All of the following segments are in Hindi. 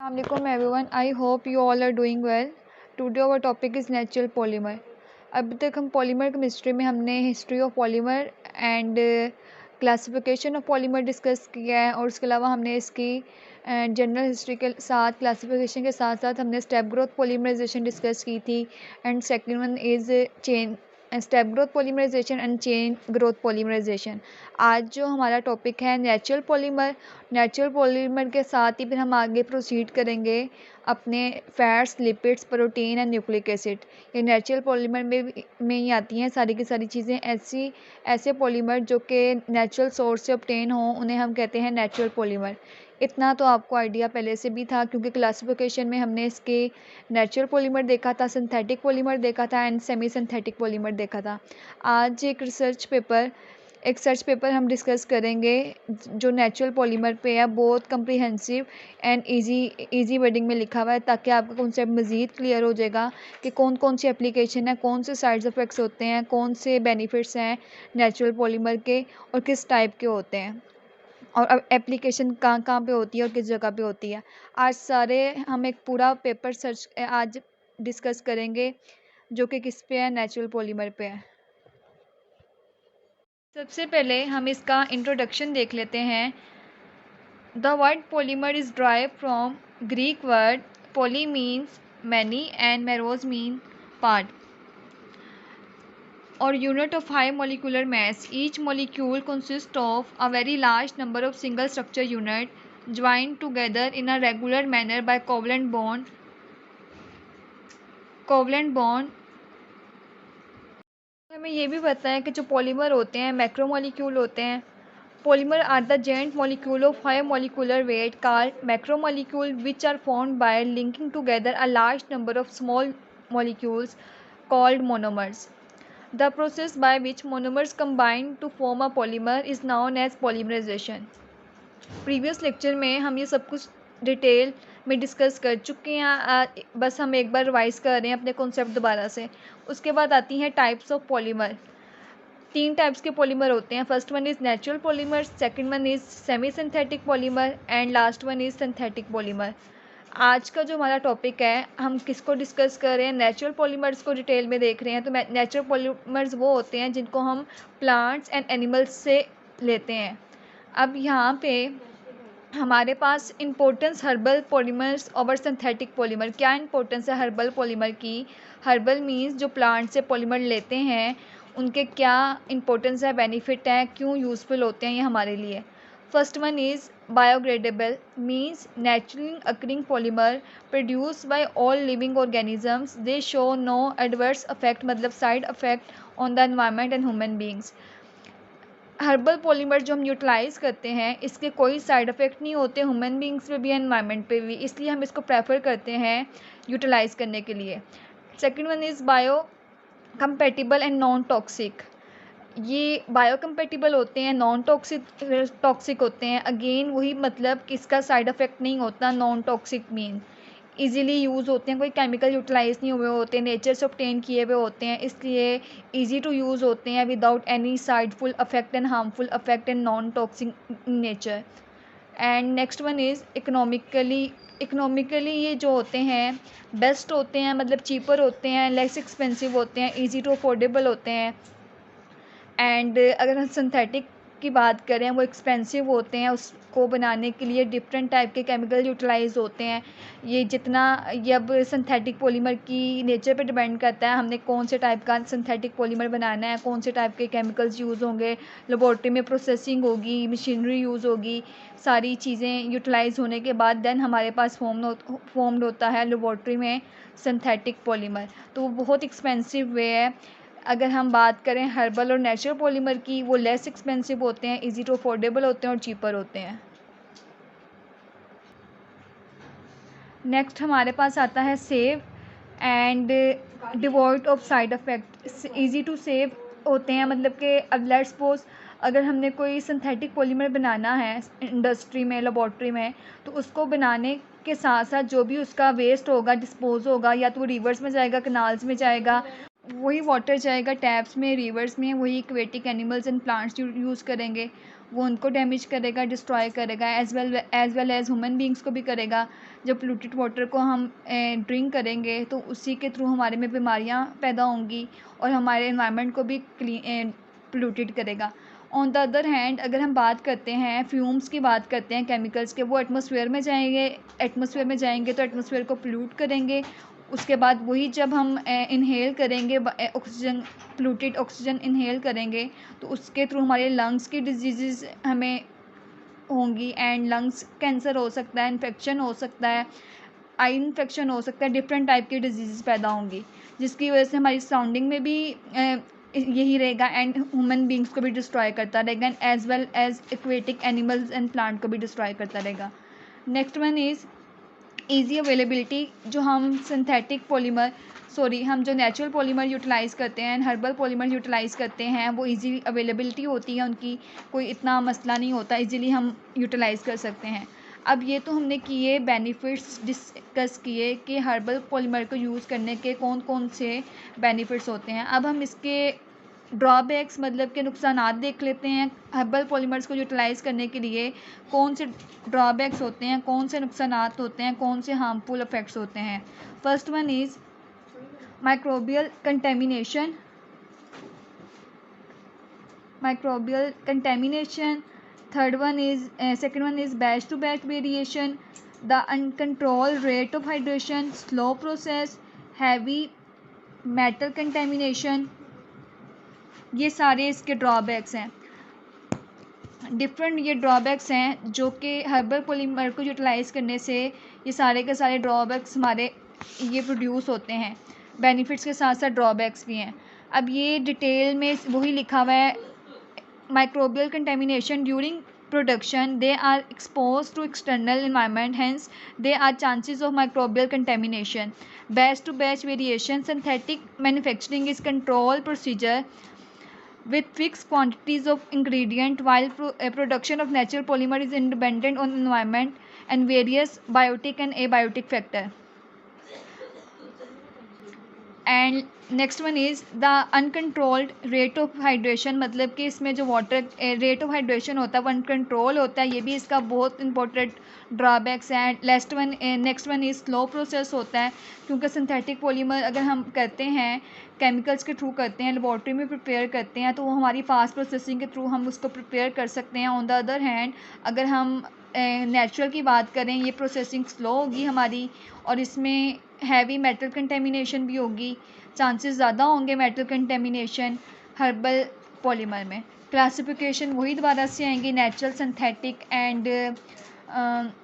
Assalamualaikum everyone. I hope you all are doing well. Today our topic is natural polymer. अभी तक हम पॉलीमर केमिस्ट्री में हमने history of polymer and classification of polymer discuss किया है और उसके अलावा हमने इसकी जनरल हिस्ट्री के साथ क्लासिफिकेशन के साथ साथ हमने स्टेप ग्रोथ पॉलीमराइजेशन डिस्कस की थी and second one is chain step growth polymerisation and chain growth polymerisation. आज जो हमारा टॉपिक है नेचुरल पॉलीमर के साथ ही फिर हम आगे प्रोसीड करेंगे अपने fats, lipids, protein and nucleic acid. ये नेचुरल पॉलीमर में ही आती हैं सारी की सारी चीज़ें। ऐसे पॉलीमर जो कि नेचुरल सोर्स से ऑब्टेन हों उन्हें हम कहते हैं नेचुरल पॉलीमर। इतना तो आपको आइडिया पहले से भी था क्योंकि क्लासिफिकेशन में हमने इसके नेचुरल पॉलीमर देखा था, सिंथेटिक पॉलीमर देखा था एंड सेमी सिंथेटिक पॉलीमर देखा था। आज एक सर्च पेपर हम डिस्कस करेंगे जो नेचुरल पॉलीमर पे है, बहुत कम्प्रीहेंसिव एंड इजी वर्डिंग में लिखा हुआ है ताकि आपका कॉन्सेप्ट मज़ीद क्लियर हो जाएगा कि कौन कौन सी एप्लीकेशन है, कौन से साइड इफ़ेक्ट्स होते हैं, कौन से बेनिफिट्स हैं नेचुरल पॉलीमर के और किस टाइप के होते हैं और अब एप्लीकेशन कहाँ कहाँ पे होती है और किस जगह पे होती है। हम एक पूरा पेपर आज डिस्कस करेंगे जो कि किस पे है, नेचुरल पॉलीमर पे है। सबसे पहले हम इसका इंट्रोडक्शन देख लेते हैं। The word polymer is derived from Greek word poly means many and meros mean part or unit of high molecular mass. Each molecule consists of a very large number of single structure units joined together in a regular manner by covalent bond. हमें ये भी पता है कि जो पॉलीमर होते हैं मैक्रोमोलिक्यूल होते हैं। Polymer are the joint molecule of high molecular weight called macromolecule which are formed by linking together a large number of small molecules called monomers. The process by which monomers combine to form a polymer is known as polymerization. Previous lecture में हम ये सब कुछ डिटेल में डिस्कस कर चुके हैं, बस हम एक बार रिवाइज कर रहे हैं अपने कॉन्सेप्ट दोबारा से। उसके बाद आती हैं टाइप्स ऑफ पॉलीमर। 3 टाइप्स के पॉलीमर होते हैं। First one is natural polymer, second one is semi synthetic polymer and last one is synthetic polymer. आज का जो हमारा टॉपिक है हम किसको डिस्कस कर रहे हैं, नेचुरल पॉलीमर्स को डिटेल में देख रहे हैं। तो नेचुरल पॉलीमर्स वो होते हैं जिनको हम प्लांट्स एंड एनिमल्स से लेते हैं। अब यहाँ पे हमारे पास इंपॉर्टेंस हर्बल पॉलीमर्स और सिंथेटिक पॉलीमर। क्या इंपॉर्टेंस है हर्बल पॉलीमर की? हर्बल मीन्स जो प्लांट से पॉलीमर लेते हैं उनके क्या इंपॉर्टेंस है, बेनिफिट है, क्यों यूज़फुल होते हैं ये हमारे लिए। First one is biodegradable means naturally occurring polymer produced by all living organisms. They show no adverse effect मतलब side effect on the environment and human beings. Herbal polymer जो हम यूटिलाइज़ करते हैं इसके कोई साइड इफ़ेक्ट नहीं होते ह्यूमन बींग्स पे भी, एनवायरनमेंट पे भी, इसलिए हम इसको प्रेफर करते हैं यूटिलाइज़ करने के लिए। Second one is bio compatible and non toxic. ये बायोकम्पेटिबल होते हैं, नॉन टॉक्सिक होते हैं। अगेन वही मतलब कि इसका साइड इफ़ेक्ट नहीं होता। Non toxic mean easily use होते हैं, कोई केमिकल यूटिलाइज़ नहीं हुए होते, नेचर से ऑब्टेन किए हुए होते हैं, इसलिए इजी टू यूज़ होते हैं without any sideful affect and harmful affect and non toxic nature. And next one is economically ये जो होते हैं बेस्ट होते हैं, मतलब चीपर होते हैं, लेस एक्सपेंसिव होते हैं, ईजी टू अफोर्डेबल होते हैं। एंड अगर हम सिंथेटिक की बात करें वो एक्सपेंसिव होते हैं, उसको बनाने के लिए डिफरेंट टाइप के केमिकल यूटिलाइज होते हैं। ये अब सिंथेटिक पॉलीमर की नेचर पे डिपेंड करता है हमने कौन से टाइप का सिंथेटिक पॉलीमर बनाना है, कौन से टाइप के केमिकल्स यूज़ होंगे, लेबॉर्ट्री में प्रोसेसिंग होगी, मशीनरी यूज़ होगी, सारी चीज़ें यूटिलाइज होने के बाद देन हमारे पास फॉर्म्ड होता है लेबॉर्ट्री में सिंथेटिक पॉलीमर। तो वो बहुत एक्सपेंसिव वे है। अगर हम बात करें हर्बल और नेचुरल पॉलीमर की, वो लेस एक्सपेंसिव होते हैं, इजी टू अफोर्डेबल होते हैं और चीपर होते हैं। नेक्स्ट हमारे पास आता है safe and devoid of side effect. Easy to save होते हैं, मतलब कि अब लेट्स सपोज अगर हमने कोई सिंथेटिक पॉलीमर बनाना है इंडस्ट्री में, लेबॉर्ट्री में, तो उसको बनाने के साथ साथ जो भी उसका वेस्ट होगा, डिस्पोज होगा, या तो रिवर्स में जाएगा, कनाल्स में जाएगा, वही वाटर जाएगा टैप्स में, रिवर्स में, वही aquatic animals and plants use करेंगे, वो उनको डैमेज करेगा, डिस्ट्रॉय करेगा, as well as human beings को भी करेगा। जब पोल्यूटेड वाटर को हम ड्रिंक करेंगे तो उसी के थ्रू हमारे में बीमारियां पैदा होंगी और हमारे एनवायरनमेंट को भी पोल्यूटेड करेगा। ऑन द अदर हैंड अगर हम बात करते हैं फ्यूम्स की, बात करते हैं केमिकल्स के, वो एटमॉस्फेयर में जाएंगे तो एटमॉस्फेयर को पोल्यूट करेंगे। उसके बाद वही जब हम इनहेल करेंगे ऑक्सीजन, पोल्यूटेड ऑक्सीजन इनहेल करेंगे तो उसके थ्रू हमारे लंग्स की डिजीज़ हमें होंगी एंड लंग्स कैंसर हो सकता है, इन्फेक्शन हो सकता है, आई इन्फेक्शन हो सकता है, डिफरेंट टाइप की डिजीज़ पैदा होंगी, जिसकी वजह से हमारी सराउंडिंग में भी यही रहेगा एंड ह्यूमन बींग्स को भी डिस्ट्रॉय करता रहेगा and as well as aquatic animals and plant को भी डिस्ट्रॉय करता रहेगा। Next one is easy availability. जो हम हम जो नेचुरल पॉलीमर यूटिलाइज़ करते हैं, हर्बल पॉलीमर यूटिलाइज़ करते हैं, वो इजी अवेलेबिलिटी होती है उनकी, कोई इतना मसला नहीं होता, इजीली हम यूटिलाइज़ कर सकते हैं। अब ये तो हमने किए बेनिफिट्स डिस्कस किए कि हर्बल पॉलीमर को यूज़ करने के कौन कौन से बेनिफिट्स होते हैं। अब हम इसके ड्रॉबैक्स मतलब के नुकसानात देख लेते हैं। हर्बल पॉलीमर्स को यूटिलाइज़ करने के लिए कौन से ड्रॉबैक्स होते हैं, कौन से नुकसानात होते हैं, कौन से हार्मफुल इफ़ेक्ट्स होते हैं। First one is microbial contamination. Second one is batch to batch variation, the uncontrolled rate of hydration, slow process, heavy metal contamination। ये सारे इसके ड्रॉबैक्स हैं, डिफरेंट ये ड्रॉबैक्स हैं जो कि हर्बल पॉलीमर को यूटिलाइज़ करने से ये सारे के सारे ड्रॉबैक्स हमारे ये प्रोड्यूस होते हैं। बेनिफिट्स के साथ साथ ड्रॉबैक्स भी हैं। अब ये डिटेल में वही लिखा हुआ है। Microbial contamination during production, they are exposed to external environment, hence there are chances of microbial contamination. Batch to batch variation, synthetic manufacturing is control procedure with fixed quantities of ingredient, while production of natural polymer is independent on environment and various biotic and abiotic factor. And next one is the uncontrolled rate of hydration, मतलब कि इसमें जो वाटर रेट ऑफ हाइड्रेशन होता है वो अनकंट्रोल होता है, ये भी इसका बहुत इंपॉर्टेंट ड्रॉबैक्स है। Next one is slow process होता है, क्योंकि सिंथेटिक पॉलीमर अगर हम करते हैं केमिकल्स के थ्रू करते हैं, लेबॉर्ट्री में प्रिपेयर करते हैं, तो वो हमारी फास्ट प्रोसेसिंग के थ्रू हम उसको प्रिपेयर कर सकते हैं। ऑन द अदर हैंड अगर हम नेचुरल की बात करें, ये प्रोसेसिंग स्लो होगी हमारी और इसमें हैवी मेटल कंटेमिनेशन भी होगी, चांसेस ज़्यादा होंगे मेटल कंटेमिनेशन हर्बल पॉलीमर में। क्लासिफिकेशन वही दोबारा से आएंगी, natural, synthetic and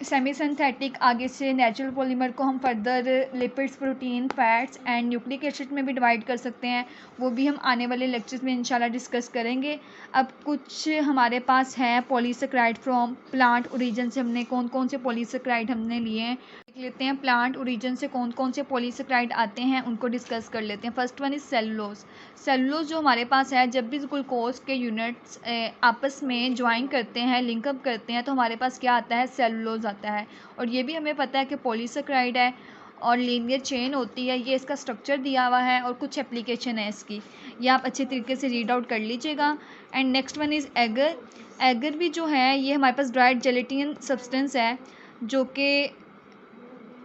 semi synthetic. आगे से नेचुरल पॉलीमर को हम further lipids, protein, fats and nucleic acid में भी डिवाइड कर सकते हैं, वो भी हम आने वाले लेक्चर्स में इंशाल्लाह डिस्कस करेंगे। अब कुछ हमारे पास है पॉलीसेक्राइड फ्रॉम प्लांट ओरिजिन से, हमने कौन कौन से पॉलीसेक्राइड हमने लिए हैं देख लेते हैं। प्लांट ओरिजिन से कौन कौन से पॉलीसेक्राइड आते हैं उनको डिस्कस कर लेते हैं। First one is cellulose. Cellulose जो हमारे पास है, जब भी ग्लूकोज के यूनिट्स आपस में ज्वाइन करते हैं, लिंकअप करते हैं, तो हमारे पास क्या आता है, सेलुलोज आता है। और ये भी हमें पता है कि पॉलीसेक्राइड है और लीनियर चेन होती है, ये इसका स्ट्रक्चर दिया हुआ है और कुछ एप्लीकेशन है इसकी, ये आप अच्छे तरीके से रीड आउट कर लीजिएगा। And next one is agar. Agar भी जो है ये हमारे पास ड्राइड जेलेटिन सब्सटेंस है, जो कि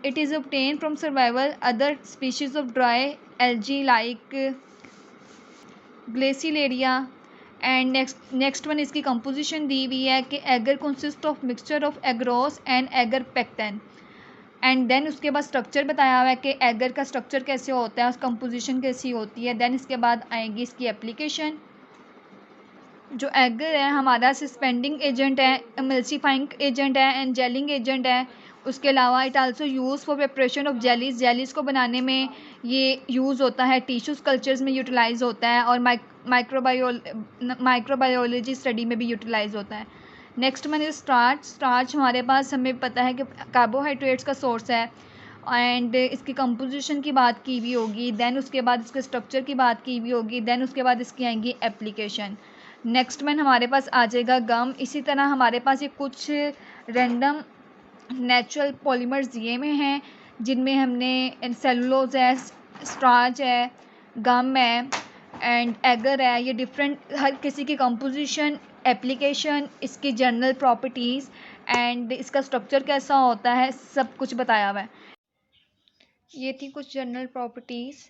it is obtained from survival other species of dry algae like Glaciolaria। And next one इसकी कंपोजिशन दी हुई है कि agar consist of mixture of agarose and agar pectin. And then उसके बाद स्ट्रक्चर बताया हुआ है कि एगर का स्ट्रक्चर कैसे होता है, उस कंपोजिशन कैसी होती है। देन इसके बाद आएगी इसकी एप्लीकेशन। जो एगर है हमारा सस्पेंडिंग एजेंट है, एमल्सीफाइंग एजेंट है एंड जेलिंग एजेंट है। उसके अलावा it also use for preparation of jellies, jellies को बनाने में ये यूज़ होता है, टिश्यूज कल्चर्स में यूटिलाइज़ होता है और माइक्रोबायोलॉजी स्टडी में भी यूटिलाइज़ होता है। Next one is starch. Starch हमारे पास हमें पता है कि कार्बोहाइड्रेट्स का सोर्स है एंड इसकी कंपोजिशन की बात की हुई होगी। देन उसके बाद इसके स्ट्रक्चर की बात की हुई होगी। देन उसके बाद इसकी आएंगी एप्लीकेशन। नेक्स्ट वन हमारे पास आ जाएगा गम। इसी तरह हमारे पास ये कुछ रैंडम नेचुरल पॉलीमर्स दिए हुए हैं, जिनमें हमने सेलुलोज है, स्टार्च है, गम है एंड एगर है। ये डिफरेंट हर किसी की कंपोजिशन, एप्लीकेशन, इसकी जनरल प्रॉपर्टीज़ एंड इसका स्ट्रक्चर कैसा होता है, सब कुछ बताया हुआ है। ये थी कुछ जनरल प्रॉपर्टीज़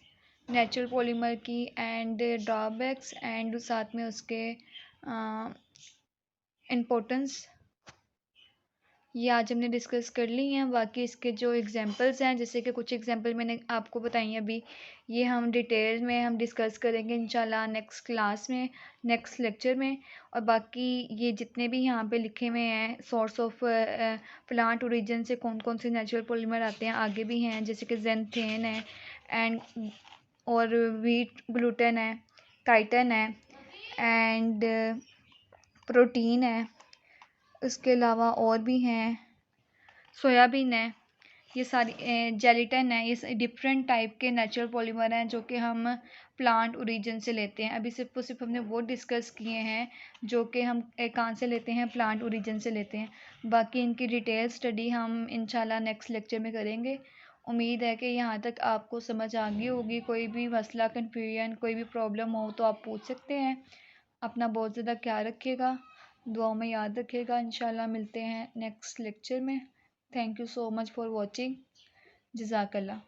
नेचुरल पॉलीमर की एंड ड्रॉबैक्स एंड साथ में उसके इम्पोर्टेंस, ये आज हमने डिस्कस कर ली हैं। बाकी इसके जो एग्जांपल्स हैं, जैसे कि कुछ एग्जांपल मैंने आपको बताई हैं अभी, ये हम डिटेल में हम डिस्कस करेंगे इंशाल्लाह नेक्स्ट क्लास में, नेक्स्ट लेक्चर में। और बाकी ये जितने भी यहाँ पे लिखे हुए हैं सोर्स ऑफ प्लांट ओरिजिन से कौन कौन से नेचुरल पॉलीमर आते हैं, आगे भी हैं, जैसे कि ज़ैंथेन है एंड और वीट ग्लूटेन है, काइटन है एंड प्रोटीन है। उसके अलावा और भी हैं, सोयाबीन है, ये सारी जेलिटन है। ये डिफरेंट टाइप के नेचुरल पॉलीमर हैं जो कि हम प्लांट ओरिजिन से लेते हैं। अभी सिर्फ और सिर्फ हमने वो डिस्कस किए हैं जो कि हम कहाँ से लेते हैं, प्लांट ओरिजिन से लेते हैं। बाकी इनकी डिटेल स्टडी हम इंशाल्लाह नेक्स्ट लेक्चर में करेंगे। उम्मीद है कि यहाँ तक आपको समझ आ गई होगी। कोई भी मसला, कन्फ्यूजन, कोई भी प्रॉब्लम हो तो आप पूछ सकते हैं। अपना बहुत ज़्यादा ख्याल रखिएगा, दुआओं में याद रखिएगा। इंशाल्लाह मिलते हैं नेक्स्ट लेक्चर में। Thank you so much for watching. जज़ाकल्लाह।